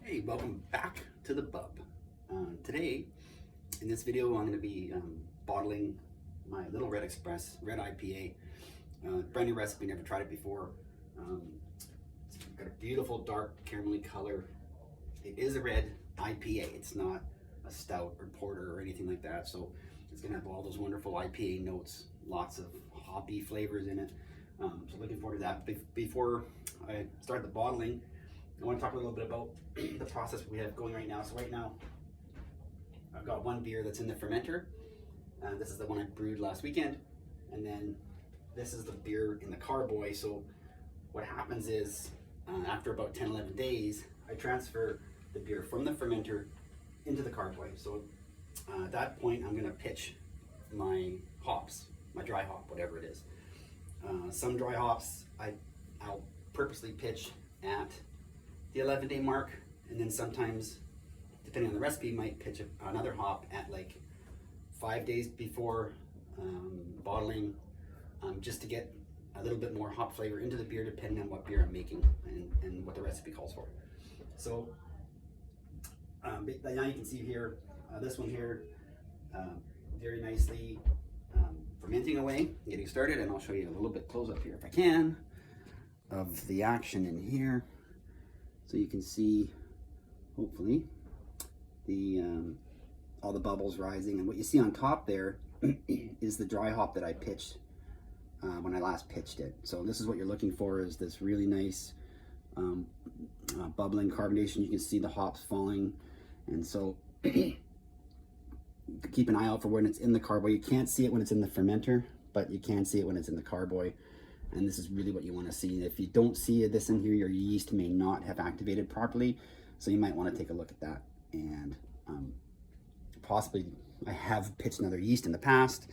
Hey, welcome back to the Bub. Today, in this video, I'm going to be bottling my Little Red Express Red IPA. Brand new recipe, never tried it before. It's got a beautiful dark caramelly color. It is a red IPA. It's not a stout or porter or anything like that. So it's going to have all those wonderful IPA notes, lots of hoppy flavors in it. So looking forward to that. Before I start the bottling, I want to talk a little bit about the process we have going right now. So right now, I've got one beer that's in the fermenter. This is the one I brewed last weekend. And then this is the beer in the carboy. So what happens is, after about 10, 11 days, I transfer the beer from the fermenter into the carboy. So at that point, I'm gonna pitch my hops, my dry hop, whatever it is. Some dry hops, I'll purposely pitch at the 11-day mark, and then sometimes, depending on the recipe, might pitch another hop at like 5 days before bottling, just to get a little bit more hop flavor into the beer, depending on what beer I'm making and what the recipe calls for. So now you can see here, this one here, very nicely fermenting away, getting started, and I'll show you a little bit close up here if I can of the action in here. So you can see, hopefully, the all the bubbles rising, and what you see on top there is the dry hop that I pitched when I last pitched it. So this is what you're looking for, is this really nice bubbling carbonation. You can see the hops falling, and so keep an eye out for when it's in the carboy. You can't see it when it's in the fermenter, but you can see it when it's in the carboy. And this is really what you want to see. If you don't see this in here, your yeast may not have activated properly. So you might want to take a look at that. And possibly, I have pitched another yeast in the past,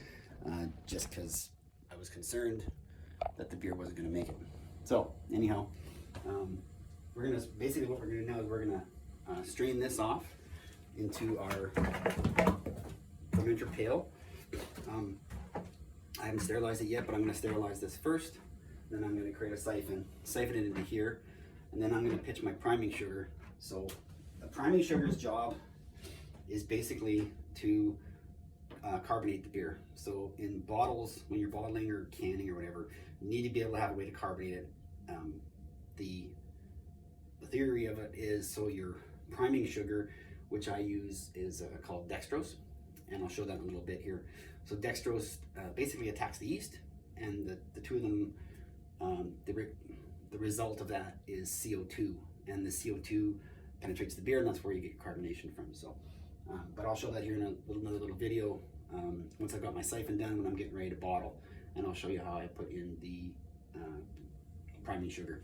just because I was concerned that the beer wasn't going to make it. So anyhow, we're going to, basically what we're going to do now is we're going to strain this off into our fermenter pail. I haven't sterilized it yet, but I'm going to sterilize this first. Then I'm going to create a siphon it into here, and then I'm going to pitch my priming sugar. So the priming sugar's job is basically to carbonate the beer. So in bottles, when you're bottling or canning or whatever, you need to be able to have a way to carbonate it. The theory of it is, so your priming sugar, which I use, is called dextrose, and I'll show that in a little bit here. So dextrose basically attacks the yeast, and the two of them, the result of that is CO2, and the CO2 penetrates the beer, and that's where you get your carbonation from. So, but I'll show that here in another little video once I've got my siphon done, when I'm getting ready to bottle, and I'll show you how I put in the priming sugar.